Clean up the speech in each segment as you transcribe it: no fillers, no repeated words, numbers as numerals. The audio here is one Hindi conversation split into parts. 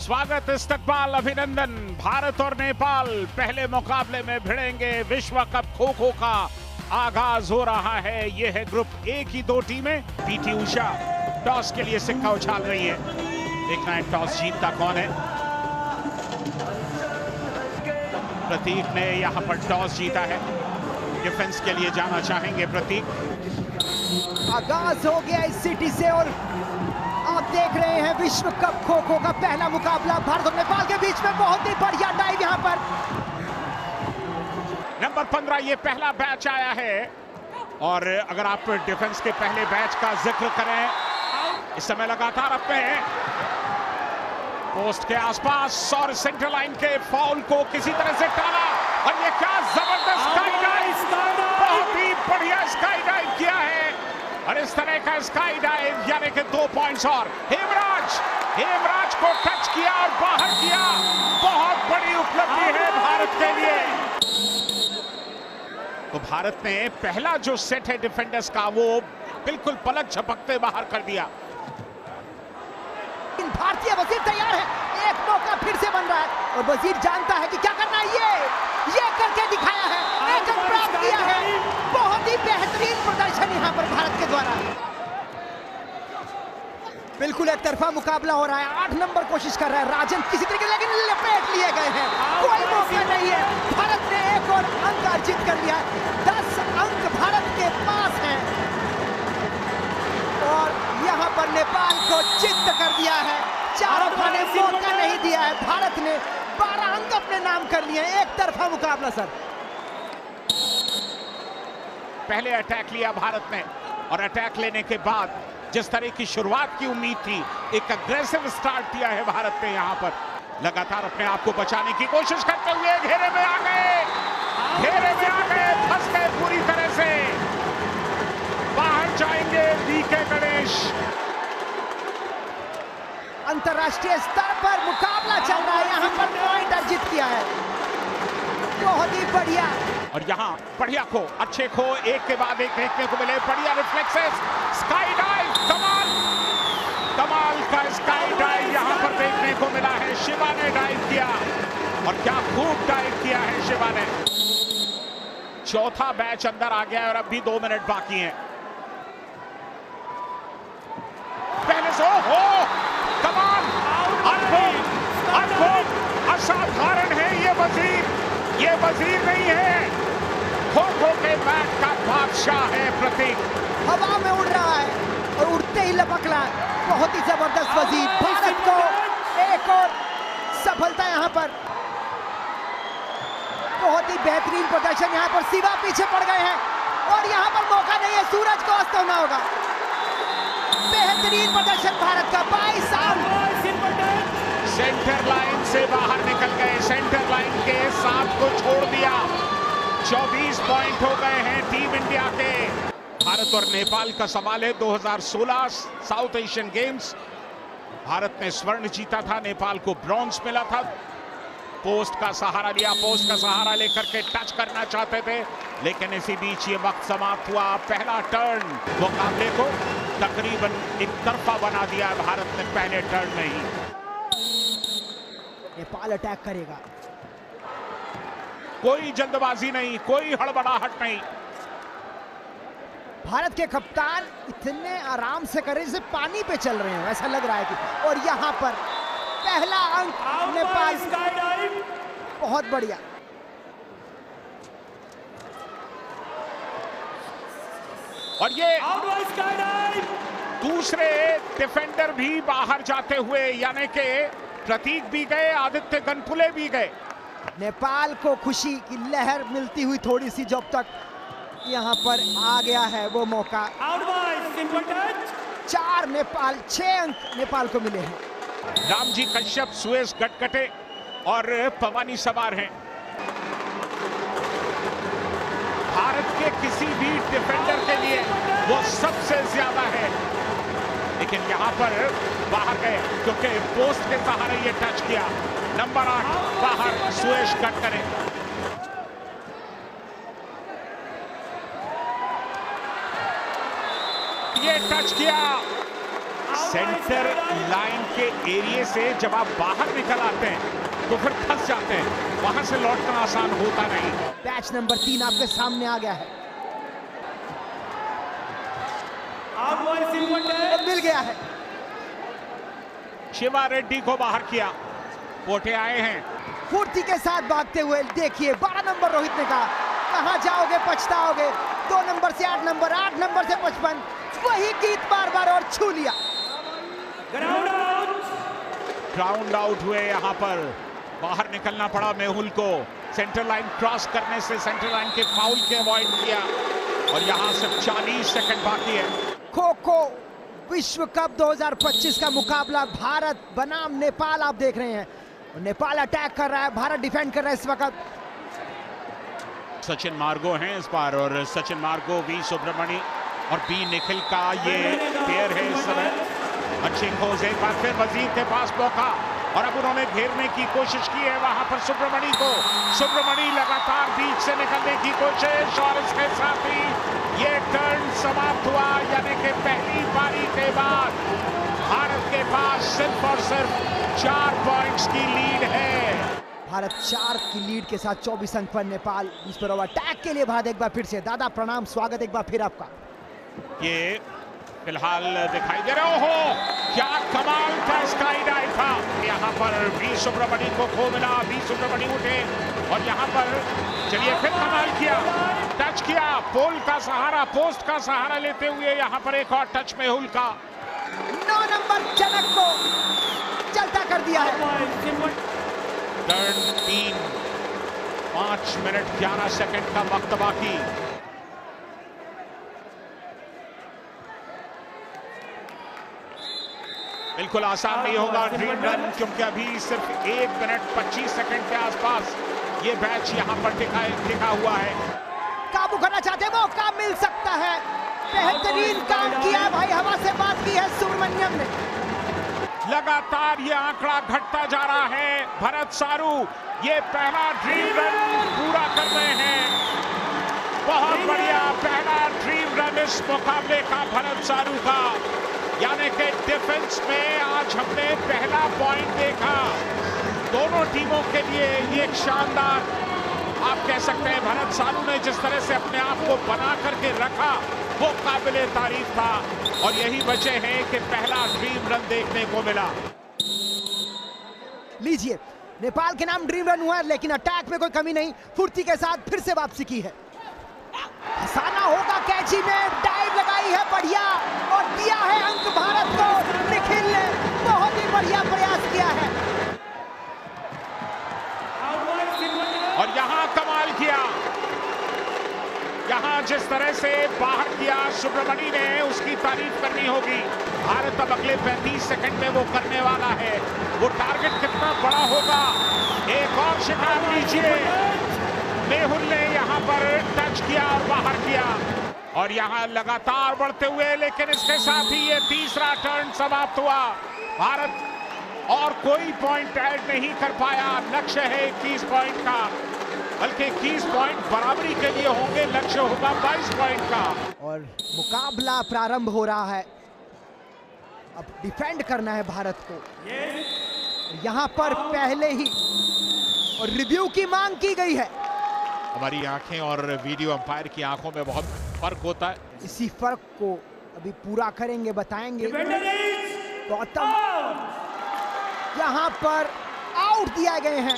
स्वागत, इस्तकबाल, अभिनंदन। भारत और नेपाल पहले मुकाबले में भिड़ेंगे। विश्व कप खो खो का आगाज हो रहा है। यह है ग्रुप ए की दो टीमें। पीटी उषा टॉस के लिए सिक्का उछाल रही है। देखना है टॉस जीतता कौन है। प्रतीक ने यहां पर टॉस जीता है। डिफेंस के लिए जाना चाहेंगे प्रतीक। आगाज हो गया इस सिटी से और आप देख रहे हैं विश्व कप खो खो का पहला मुकाबला भारत और नेपाल के बीच में। बहुत ही बढ़िया डाइव यहां पर। नंबर 15 ये पहला बैच आया है और अगर आप डिफेंस के पहले बैच का जिक्र करें, इस समय लगातार अपने पोस्ट के आसपास और सेंटर लाइन के फाउल को किसी तरह से टाला और ये क्या जबरदस्त स्काई डाइव, बहुत ही बढ़िया स्काई डाइव किया है। और इस तरह का स्काई डाइव यानी कि 2 पॉइंट्स और हेमराज को टच किया और बाहर किया। बहुत बड़ी उपलब्धि है भारत के लिए। तो भारत ने पहला जो सेट है डिफेंडर्स का वो बिल्कुल पलक झपकते बाहर कर दिया। भारतीय वजीर तैयार है। एक मौका फिर से बन रहा है और वजीर जानता है कि क्या करना है। ये करके दिखाया है, एक अंक प्राप्त किया है। बहुत ही बेहतरीन प्रदर्शन यहां पर भारत के द्वारा। बिल्कुल एक तरफा मुकाबला हो रहा है। 8 नंबर कोशिश कर रहा है राजन किसी तरीके, लेकिन लपेट लिए गए हैं। कोई मौका नहीं है। भारत ने एक और अंक अर्जित कर लिया। 10 अंक भारत के पास है और यहां पर नेपाल को चित्त कर दिया है। 4 अंकों ने मौका नहीं दिया है। भारत ने 12 अंक अपने नाम कर लिए। एक तरफा मुकाबला सर। पहले अटैक लिया भारत ने और अटैक लेने के बाद जिस तरह की शुरुआत की उम्मीद थी, एक अग्रेसिव स्टार्ट दिया है भारत ने। यहां पर लगातार अपने आप को बचाने की कोशिश करते हुए घेरे में आ गए, फंस गए पूरी तरह से। बाहर जाएंगे वीके गणेश। अंतरराष्ट्रीय स्तर पर मुकाबला चल रहा है। यहां पर पॉइंट अर्जित किया है। बहुत ही बढ़िया। और यहाँ बढ़िया खो, अच्छे खो एक के बाद एक देखने को मिले। बढ़िया रिफ्लेक्सेस, स्काई डाइव, कमाल का स्काई डाइव यहाँ पर देखने को मिला है। शिवा ने डाइव किया और क्या खूब डाइव किया है शिवा ने। चौथा बैच अंदर आ गया और अब भी 2 मिनट बाकी हैं। पहले से हो कमाल, अद्भुत, असाधारण है ये वजीर नहीं है, खो खो के बैट का बादशाह है प्रतीक। हवा में उड़ रहा है और उड़ते ही लपक रहा है। बहुत ही जबरदस्त वजीर। भारत को एक और सफलता यहां पर। बहुत ही बेहतरीन प्रदर्शन यहां पर। शिवा पीछे पड़ गए हैं और यहां पर मौका नहीं है। सूरज को अस्त होना होगा। बेहतरीन प्रदर्शन भारत का। 22 सेंटर लाइन से बाहर निकल गए। सेंटर लाइन के साथ को छोड़ दिया। 24 पॉइंट हो गए हैं टीम इंडिया के। भारत और नेपाल का सवाल है। 2016 साउथ एशियन गेम्स भारत ने स्वर्ण जीता था, नेपाल को ब्रॉन्ज मिला था। पोस्ट का सहारा लिया, पोस्ट का सहारा लेकर के टच करना चाहते थे, लेकिन इसी बीच ये वक्त समाप्त हुआ। पहला टर्न मुकाबले को तकरीबन एक तरफा बना दिया भारत ने पहले टर्न में ही। नेपाल अटैक करेगा। कोई जल्दबाजी नहीं, कोई हड़बड़ाहट नहीं। भारत के कप्तान इतने आराम से कर रहे जैसे पानी पे चल रहे हैं, ऐसा लग रहा है कि। और यहां पर पहला अंक नेपाल। बहुत बढ़िया। और ये दूसरे डिफेंडर भी बाहर जाते हुए, यानी कि प्रतीक भी गए, आदित्य गनपुले भी गए। नेपाल को खुशी की लहर मिलती हुई थोड़ी सी, जब तक यहां पर आ गया है वो मौका। 4 नेपाल, 6 अंक नेपाल को मिले हैं। रामजी कश्यप, सुएश गटकटे और पवानी सवार हैं। भारत के किसी भी डिफेंडर के लिए वो सबसे ज्यादा है, लेकिन यहां पर बाहर गए क्योंकि पोस्ट के सहारे ये टच किया। नंबर 8 बाहर सुएश गटकटे। ये टच किया सेंटर लाइन के एरिया से जब आप बाहर निकल आते हैं तो फिर फंस जाते हैं, वहां से लौटना आसान होता नहीं। पैच नंबर 3 आपके सामने आ गया है, मिल गया है। शिवा रेड्डी को बाहर किया, पोटे आए हैं। फुर्ती के साथ भागते हुए देखिए 12 नंबर रोहित ने कहा, कहां जाओगे पछताओगे। 2 नंबर से 8 नंबर, 8 नंबर से 55, वही गीत बार बार और छू लिया। ग्राउंड आउट हुए, यहां पर बाहर निकलना पड़ा मेहुल को। सेंटर लाइन क्रॉस करने से सेंटर लाइन के फाउल के अवॉइड किया और यहां सिर्फ 40 सेकंड बाकी है। खो खो विश्व कप 2025 का मुकाबला भारत बनाम नेपाल आप देख रहे हैं। नेपाल अटैक कर रहा है, भारत डिफेंड कर रहा है इस वक्त। सचिन मार्गो हैं इस बार और सचिन मार्गो, वी सुब्रमणी और बी निखिल का ये पेयर है इस समय। अच्छी खोज, एक बार फिर वजीर के पास मौका और अब उन्होंने घेरने की कोशिश की है वहां पर सुब्रमणी को। सुब्रमणी लगातार बीच से निकलने की कोशिश और इसके साथ ही ये टर्न समाप्त हुआ, यानी कि पहली पारी के बाद भारत के पास सिर्फ और सिर्फ 4 पॉइंट्स की लीड है। भारत 4 की लीड के साथ 24 अंक पर नेपाल इस पर अटैक के लिए भारत एक बार फिर से। दादा प्रणाम, स्वागत एक बार फिर आपका। ये फिलहाल दिखाई दे रहा हो, क्या कमाल का स्काई डाइव था। यहाँ पर वी सुब्रमणी को खो मिला, वी सुब्रमणी उठे और यहाँ पर चलिए फिर कमाल किया, टच किया, पोल का सहारा, पोस्ट का सहारा लेते हुए यहाँ पर एक और टच मेहुल का। 9 नंबर जनक को चलता कर दिया है। टर्न 3, 5 मिनट 11 सेकंड का वक्त बाकी। बिल्कुल आसान नहीं होगा ड्रीम रन, क्योंकि अभी सिर्फ 1 मिनट 25 सेकंड के आसपास ये मैच यहाँ पर टिका हुआ है। काबू करना चाहते, मौका मिल सकता है। बेहतरीन काम किया है भाई, हवा से बात की है सुब्रमण्यम ने। लगातार ये आंकड़ा घटता जा रहा है। भरत सारू ये पहला ड्रीम रन पूरा कर रहे हैं। बहुत बढ़िया पहला ड्रीम रन इस मुकाबले का भरत सारू का, यानी कि डिफेंस में आज हमने पहला पॉइंट देखा। दोनों टीमों के लिए ये एक शानदार, आप कह सकते हैं भरत सारू ने जिस तरह से अपने आप को बना करके रखा वो काबिले तारीफ था और यही वजह है कि पहला ड्रीम रन देखने को मिला। लीजिए, नेपाल के नाम ड्रीम रन हुआ, लेकिन अटैक में कोई कमी नहीं, फुर्ती के साथ फिर से वापसी की है। हसाना होगा, कैची में डाइव लगाई है बढ़िया और दिया है अंक भारत को। निखिल ने बहुत ही बढ़िया प्रयास किया है और यहाँ कमाल किया, यहाँ जिस तरह से बाहर किया सुब्रमणी ने, उसकी तारीफ करनी होगी। भारत अब अगले 35 सेकंड में वो करने वाला है। वो टारगेट कितना बड़ा होगा, एक और शिकार लीजिए। मेहुल ने यहाँ पर टच किया और बाहर किया और यहाँ लगातार बढ़ते हुए, लेकिन इसके साथ ही ये तीसरा टर्न समाप्त हुआ। भारत और कोई पॉइंट ऐड नहीं कर पाया। लक्ष्य है 21 पॉइंट का, बल्कि 21 पॉइंट बराबरी के लिए होंगे, लक्ष्य होगा 22 पॉइंट का। और मुकाबला प्रारंभ हो रहा है। अब डिफेंड करना है भारत को। यहाँ पर पहले ही और रिव्यू की मांग की गई है। हमारी आंखें और वीडियो अंपायर की आंखों में बहुत फर्क होता है। इसी फर्क को अभी पूरा करेंगे, बताएंगे। गौतम यहाँ पर आउट दिया गए हैं,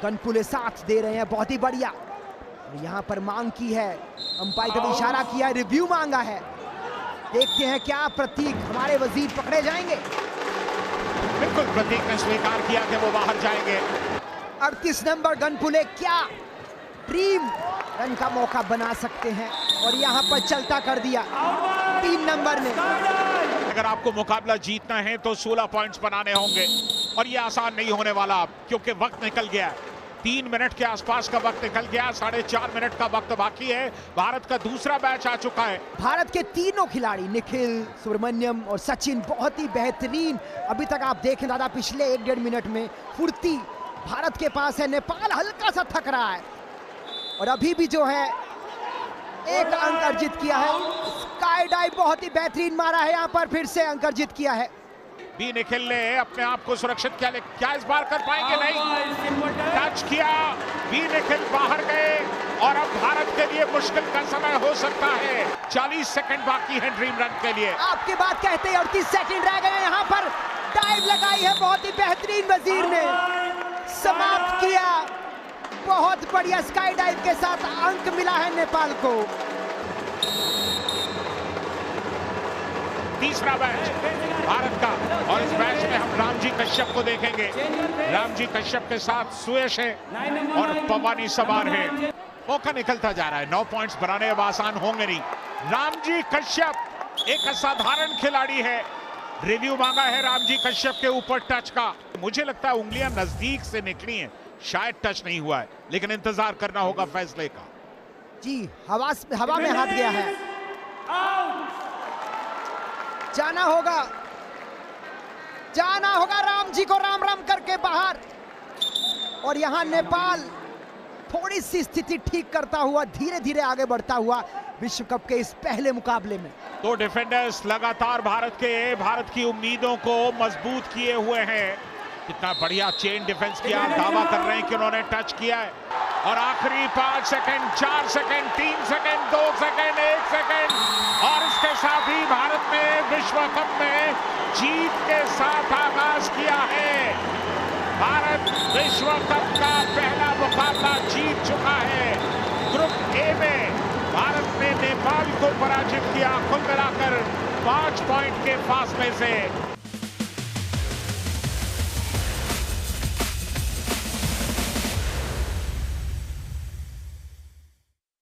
गनपुले साथ दे रहे हैं, बहुत ही बढ़िया। यहाँ पर मांग की है, अंपायर का इशारा किया, रिव्यू मांगा है। देखते हैं क्या प्रतीक हमारे वजीर पकड़े जाएंगे। बिल्कुल प्रतीक ने स्वीकार किया कि वो बाहर जाएंगे। 38 नंबर गनपुले क्या ड्रीम रन का मौका बना सकते हैं और यहाँ पर चलता कर दिया 3 नंबर ने। अगर आपको मुकाबला जीतना है तो 16 पॉइंट्स बनाने होंगे और ये आसान नहीं होने वाला, क्योंकि वक्त निकल गया। 3 मिनट के आसपास का वक्त निकल गया, 4.5 मिनट का वक्त बाकी है। भारत का दूसरा मैच आ चुका है। भारत के तीनों खिलाड़ी निखिल, सुब्रमण्यम और सचिन बहुत ही बेहतरीन अभी तक आप देखें दादा, पिछले 1-1.5 मिनट में फुर्ती भारत के पास है। नेपाल हल्का सा थक रहा है और अभी भी जो है 1 अंक अर्जित किया है। स्काई डाइव बहुत ही बेहतरीन मारा है, यहाँ पर फिर से अंकर्जित किया है। बी निखिल ने अपने आप को सुरक्षित किया, लेकिन क्या इस बार कर पाएंगे? नहीं, टच किया, बी निखिल बाहर गए और अब भारत के लिए मुश्किल का समय हो सकता है। 40 सेकंड बाकी है ड्रीम रन के लिए। आपकी बात कहते हैं 38 सेकंड रह गए। यहाँ पर डाइव लगाई है बहुत ही बेहतरीन, वजीर ने समाप्त किया। बहुत बढ़िया स्काई डाइव के साथ अंक मिला है नेपाल को। तीसरा मैच भारत का, और इस मैच में हम रामजी कश्यप को देखेंगे। रामजी कश्यप के साथ सुयश है और पवानी सवार है। मौका निकलता जा रहा है, 9 पॉइंट्स बनाने अब आसान होंगे नहीं। रामजी कश्यप एक असाधारण खिलाड़ी है। रिव्यू मांगा है रामजी कश्यप के ऊपर टच का। मुझे लगता है उंगलियां नजदीक से निकली हैं, शायद टच नहीं हुआ है, लेकिन इंतजार करना होगा फैसले का। जी, हवा में हाथ गया है, जाना होगा राम जी को राम राम करके बाहर। और यहां नेपाल थोड़ी सी स्थिति ठीक करता हुआ धीरे धीरे आगे बढ़ता हुआ विश्व कप के इस पहले मुकाबले में। तो डिफेंडर्स लगातार भारत की उम्मीदों को मजबूत किए हुए हैं। कितना बढ़िया चेन डिफेंस किया, दावा कर रहे हैं कि उन्होंने टच किया है। और आखिरी 5 second, 4 second, 3 second, 2 second, 1 second, और इसके साथ ही भारत ने विश्व कप में जीत के साथ आगाज किया है। भारत विश्व कप का पहला मुकाबला जीत चुका है। ग्रुप ए में भारत ने नेपाल को पराजित किया, कुल मिलाकर 5 पॉइंट के फासले से।